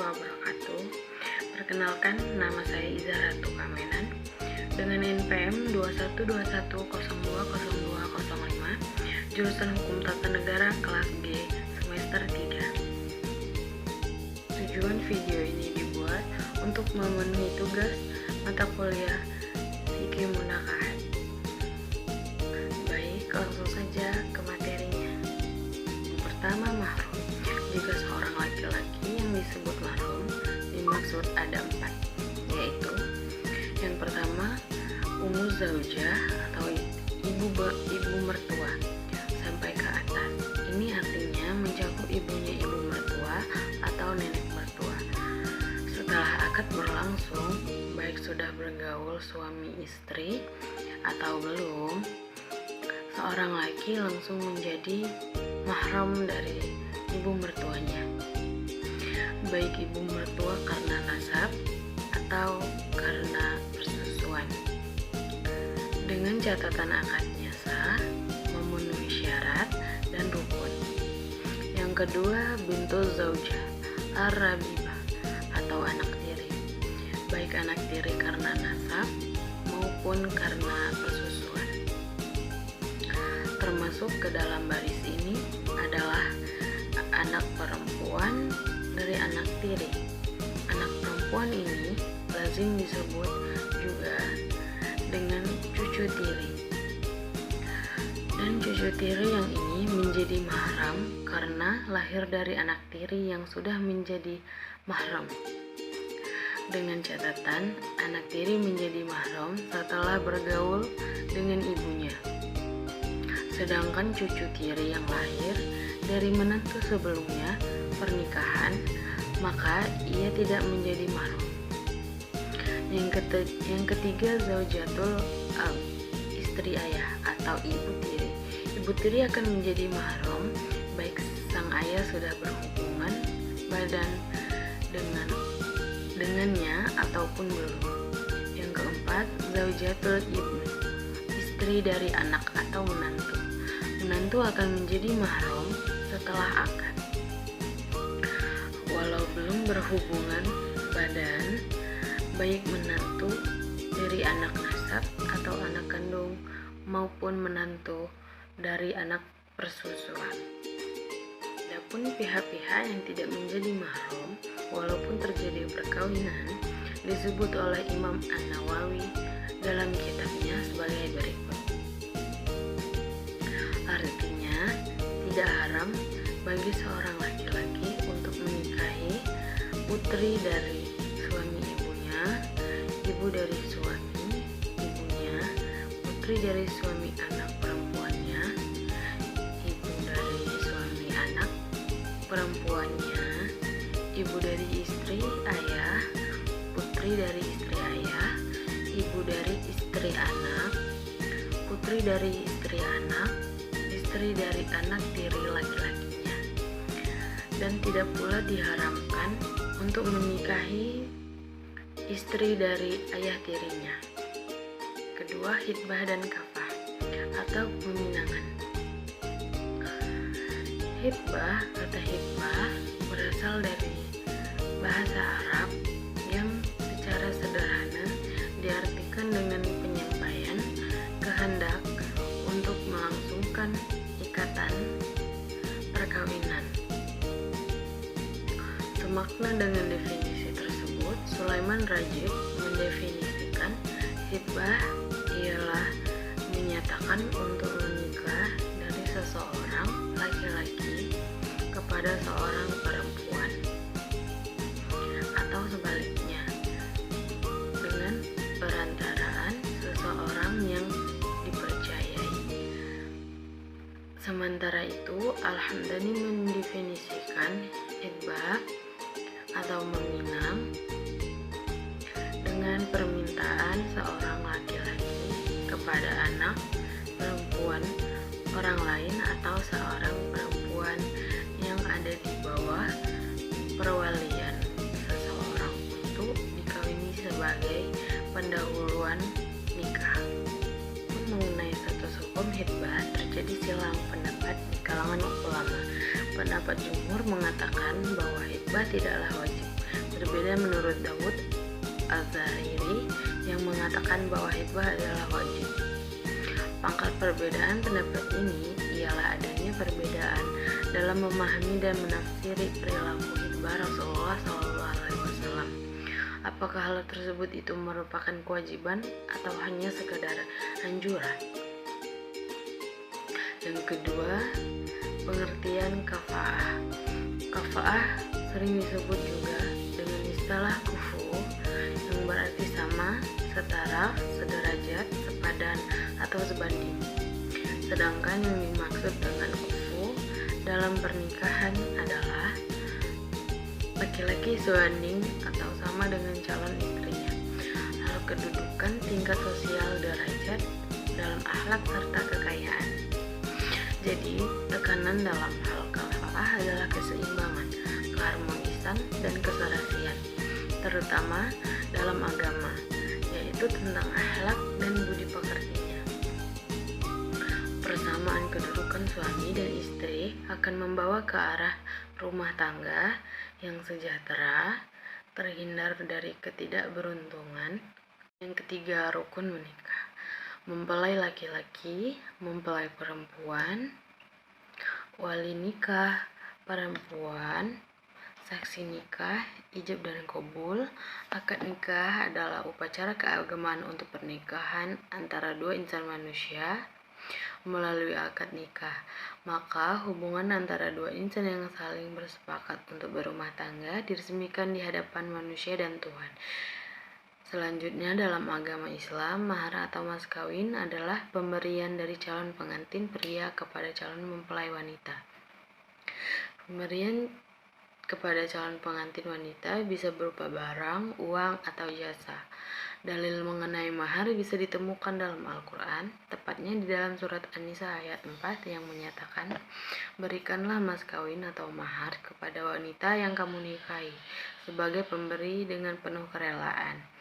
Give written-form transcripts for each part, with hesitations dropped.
wabarakatuh. Perkenalkan, nama saya Iza Ratu Kamenan dengan NPM 2121020205, jurusan Hukum Tata Negara kelas G semester 3. Tujuan video ini dibuat untuk memenuhi tugas mata kuliah fikih munakahat. Baik, langsung saja ke materinya. Yang pertama, mahram. Jika seorang laki-laki yang disebut mahram, dimaksud ada 4, yaitu yang pertama, ummu zaujah atau ibu mertua sampai ke atas. Ini artinya mencakup ibunya ibu mertua atau nenek mertua. Setelah akad berlangsung, baik sudah bergaul suami istri atau belum, seorang laki langsung menjadi mahram dari ibu mertuanya, baik ibu mertua karena nasab atau karena persusuan, dengan catatan akadnya sah, memenuhi syarat dan rukun. Yang kedua, bintu zaujah ar-rabibah atau anak tiri, baik anak tiri karena nasab maupun karena persusuan. Termasuk ke dalam baris ini adalah anak perempuan dari anak tiri. Anak perempuan ini lazim disebut juga dengan cucu tiri. Dan cucu tiri yang ini menjadi mahram karena lahir dari anak tiri yang sudah menjadi mahram. Dengan catatan, anak tiri menjadi mahram setelah bergaul dengan ibunya. Sedangkan cucu tiri yang lahir dari menantu sebelumnya pernikahan, maka ia tidak menjadi mahram. Yang ketiga, zaujatul ab, istri ayah atau ibu tiri. Ibu tiri akan menjadi mahram baik sang ayah sudah berhubungan badan dengannya ataupun belum. Yang keempat, zaujatul ibn, istri dari anak atau menantu. Menantu akan menjadi mahram setelah akad, walau belum berhubungan badan, baik menantu dari anak nasab atau anak kandung maupun menantu dari anak persusuan. Adapun pihak-pihak yang tidak menjadi mahram walaupun terjadi perkawinan disebut oleh Imam An-Nawawi dalam kitabnya sebagai berikut. Artinya, tidak haram bagi seorang laki-laki untuk menikahi putri dari suami ibunya, ibu dari suami ibunya, putri dari suami anak perempuannya, ibu dari suami anak perempuannya, ibu dari istri ayah, putri dari istri ayah, ibu dari istri anak, putri dari istri anak, istri dari anak tiri laki-lakinya. Dan tidak pula diharamkan untuk menikahi istri dari ayah tirinya. Kedua, hitbah dan kafah atau peminangan. Hitbah, kata hitbah berasal dari bahasa Arab yang secara sederhana diartikan dengan penyampaian kehendak untuk melangsungkan ikatan perkawinan. Semakna dengan definisi tersebut, Sulaiman Rajib mendefinisikan hitbah ialah menyatakan untuk menikah dari seseorang laki-laki kepada seorang perempuan, atau sebaliknya dengan perantaraan seseorang yang dipercayai. Sementara itu, Al-Hamdani mendefinisikan hitbah atau meminang dengan permintaan seorang laki-laki kepada anak perempuan orang lain atau seorang perempuan yang ada di bawah perwalian seseorang untuk dikawini sebagai pendahuluan nikah. Mengenai status hukum hitbah terjadi silang pendapat di kalangan ulama. Pendapat jumhur mengatakan bahwa hitbah tidaklah wajib berbeda menurut Daud Az-Zahiri yang mengatakan bahwa hitbah adalah wajib. Pangkal perbedaan pendapat ini ialah adanya perbedaan dalam memahami dan menafsiri perilaku hitbah Rasulullah SAW. Apakah hal tersebut itu merupakan kewajiban atau hanya sekadar anjuran? Yang kedua, pengertian kafa'ah. Kafa'ah sering disebut juga dengan istilah kufu yang berarti sama, setara, sederajat, sepadan, atau sebanding. Sedangkan yang dimaksud dengan kufu dalam pernikahan adalah laki-laki sebanding atau sama dengan calon istrinya. Hal kedudukan, tingkat sosial, derajat, dalam akhlak serta kekayaan. Jadi, tekanan dalam hal kafa'ah adalah keseimbangan, keharmonisan, dan keserasian, terutama dalam agama, yaitu tentang akhlak dan budi pekertinya. Persamaan kedudukan suami dan istri akan membawa ke arah rumah tangga yang sejahtera, terhindar dari ketidakberuntungan. Yang ketiga, rukun menikah. Mempelai laki-laki, mempelai perempuan, wali nikah perempuan, saksi nikah, ijab dan qabul. Akad nikah adalah upacara keagamaan untuk pernikahan antara dua insan manusia. Melalui akad nikah, maka hubungan antara dua insan yang saling bersepakat untuk berumah tangga diresmikan di hadapan manusia dan Tuhan. Selanjutnya, dalam agama Islam, mahar atau mas kawin adalah pemberian dari calon pengantin pria kepada calon mempelai wanita. Pemberian kepada calon pengantin wanita bisa berupa barang, uang, atau jasa. Dalil mengenai mahar bisa ditemukan dalam Al-Quran, tepatnya di dalam surat An-Nisa ayat 4 yang menyatakan, "Berikanlah mas kawin atau mahar kepada wanita yang kamu nikahi sebagai pemberi dengan penuh kerelaan."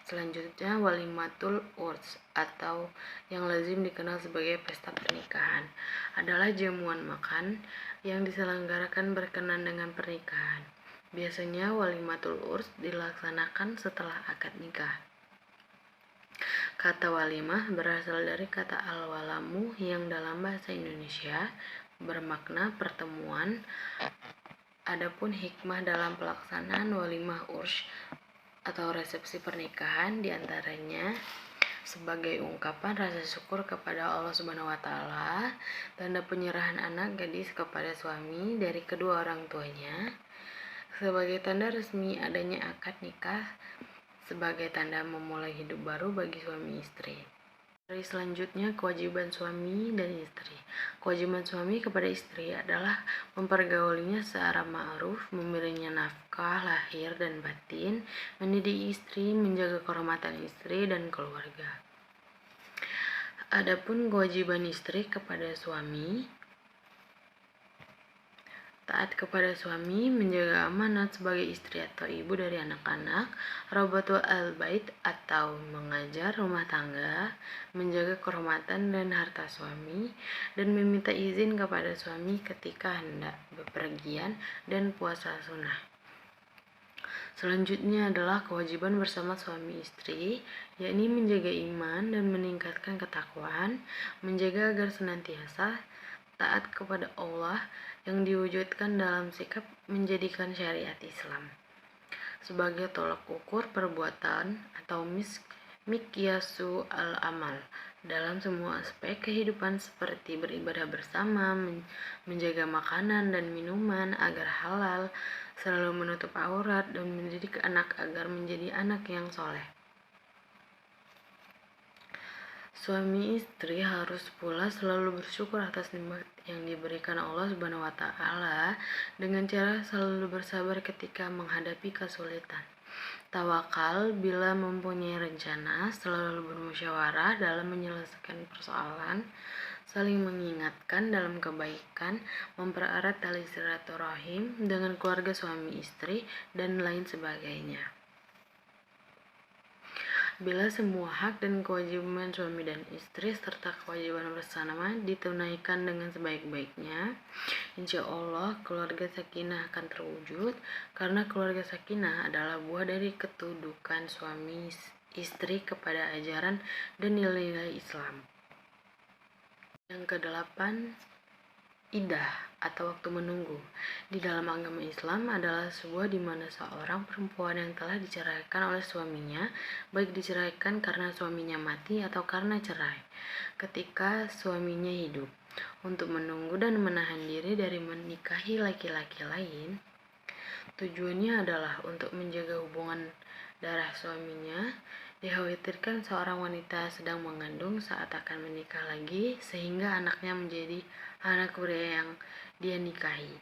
Selanjutnya, walimatul urs atau yang lazim dikenal sebagai pesta pernikahan adalah jamuan makan yang diselenggarakan berkenan dengan pernikahan. Biasanya walimatul urs dilaksanakan setelah akad nikah. Kata walimah berasal dari kata al-walamu yang dalam bahasa Indonesia bermakna pertemuan. Adapun hikmah dalam pelaksanaan walimah urs atau resepsi pernikahan diantaranya sebagai ungkapan rasa syukur kepada Allah Subhanahu wa Ta'ala, tanda penyerahan anak gadis kepada suami dari kedua orang tuanya, sebagai tanda resmi adanya akad nikah, sebagai tanda memulai hidup baru bagi suami istri. Dari selanjutnya, kewajiban suami dan istri. Kewajiban suami kepada istri adalah mempergaulinya secara ma'ruf, memberinya nafkah lahir dan batin, mendidik istri, menjaga kehormatan istri dan keluarga. Adapun kewajiban istri kepada suami, taat kepada suami, menjaga amanat sebagai istri atau ibu dari anak-anak, rabatul al-bait atau mengajar rumah tangga, menjaga kehormatan dan harta suami, dan meminta izin kepada suami ketika hendak bepergian dan puasa sunnah. Selanjutnya adalah kewajiban bersama suami istri, yakni menjaga iman dan meningkatkan ketakwaan, menjaga agar senantiasa taat kepada Allah yang diwujudkan dalam sikap menjadikan syariat Islam sebagai tolak ukur perbuatan atau mikyasu al-amal dalam semua aspek kehidupan seperti beribadah bersama, menjaga makanan dan minuman agar halal, selalu menutup aurat, dan mendidik anak agar menjadi anak yang soleh. Suami istri harus pula selalu bersyukur atas nikmat yang diberikan Allah Subhanahu wa Ta'ala dengan cara selalu bersabar ketika menghadapi kesulitan. Tawakal bila mempunyai rencana, selalu bermusyawarah dalam menyelesaikan persoalan, saling mengingatkan dalam kebaikan, mempererat tali silaturahim dengan keluarga suami istri, dan lain sebagainya. Bila semua hak dan kewajiban suami dan istri serta kewajiban bersama ditunaikan dengan sebaik-baiknya, insya Allah keluarga sakinah akan terwujud, karena keluarga sakinah adalah buah dari ketundukan suami istri kepada ajaran dan nilai-nilai Islam. Yang kedelapan, idah atau waktu menunggu. Di dalam agama Islam adalah sebuah di mana seorang perempuan yang telah diceraikan oleh suaminya, baik diceraikan karena suaminya mati atau karena cerai, ketika suaminya hidup, untuk menunggu dan menahan diri dari menikahi laki-laki lain. Tujuannya adalah untuk menjaga hubungan darah suaminya. Dikhawatirkan seorang wanita sedang mengandung saat akan menikah lagi, sehingga anaknya menjadi anak pria yang dia nikahi.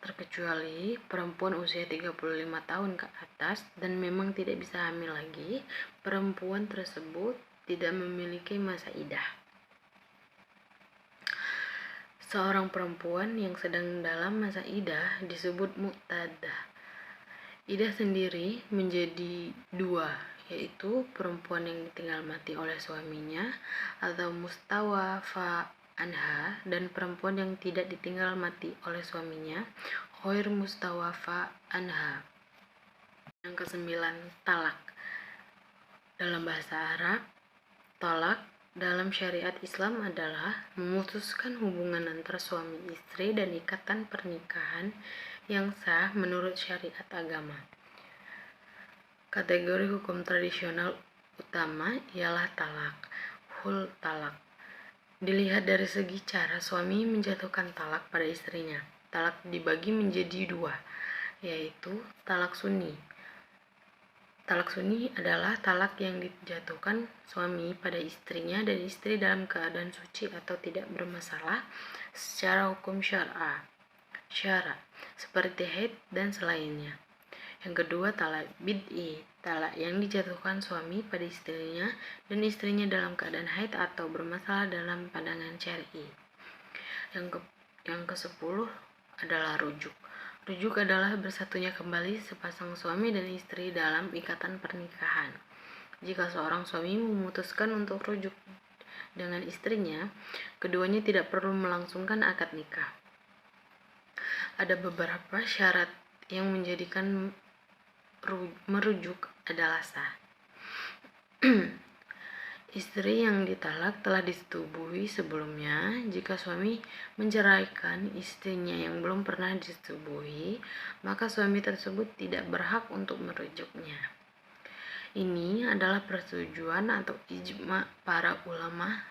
Terkecuali perempuan usia 35 tahun ke atas dan memang tidak bisa hamil lagi, perempuan tersebut tidak memiliki masa idah. Seorang perempuan yang sedang dalam masa idah disebut mu'tadah. Idah sendiri menjadi dua, yaitu perempuan yang ditinggal mati oleh suaminya atau mustawafa anha, dan perempuan yang tidak ditinggal mati oleh suaminya, ghair mustawafa anha. Yang kesembilan, talak. Dalam bahasa Arab, talak dalam syariat Islam adalah memutuskan hubungan antara suami istri dan ikatan pernikahan yang sah menurut syariat agama. Kategori hukum tradisional utama ialah talak, hul talak. Dilihat dari segi cara suami menjatuhkan talak pada istrinya. Talak dibagi menjadi dua, yaitu talak sunni. Talak sunni adalah talak yang dijatuhkan suami pada istrinya dan istri dalam keadaan suci atau tidak bermasalah secara hukum syara, seperti haid dan selainnya. Yang kedua, talak bid'i, talak yang dijatuhkan suami pada istrinya dan istrinya dalam keadaan haid atau bermasalah dalam pandangan syar'i. Yang ke-10 adalah rujuk. Rujuk adalah bersatunya kembali sepasang suami dan istri dalam ikatan pernikahan. Jika seorang suami memutuskan untuk rujuk dengan istrinya, keduanya tidak perlu melangsungkan akad nikah. Ada beberapa syarat yang menjadikan merujuk adalah sah. Istri yang ditalak telah disetubuhi sebelumnya. Jika suami menceraikan istrinya yang belum pernah disetubuhi, maka suami tersebut tidak berhak untuk merujuknya. Ini adalah persetujuan atau ijma para ulama.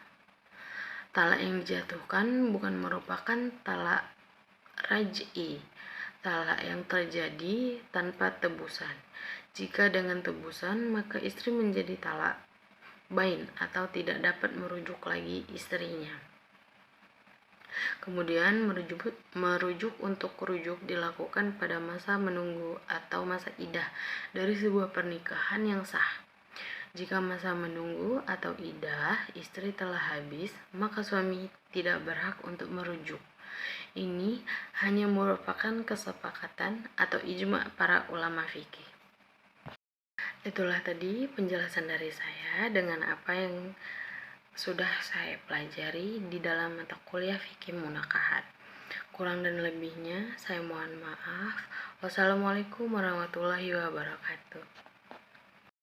Talak yang dijatuhkan bukan merupakan talak raj'i, talak yang terjadi tanpa tebusan. Jika dengan tebusan, maka istri menjadi talak bain atau tidak dapat merujuk lagi istrinya. Kemudian merujuk untuk rujuk dilakukan pada masa menunggu atau masa idah dari sebuah pernikahan yang sah. Jika masa menunggu atau idah istri telah habis, maka suami tidak berhak untuk merujuk. Ini hanya merupakan kesepakatan atau ijma para ulama fikih. Itulah tadi penjelasan dari saya dengan apa yang sudah saya pelajari di dalam mata kuliah fikih munakahat. Kurang dan lebihnya saya mohon maaf. Wassalamualaikum warahmatullahi wabarakatuh.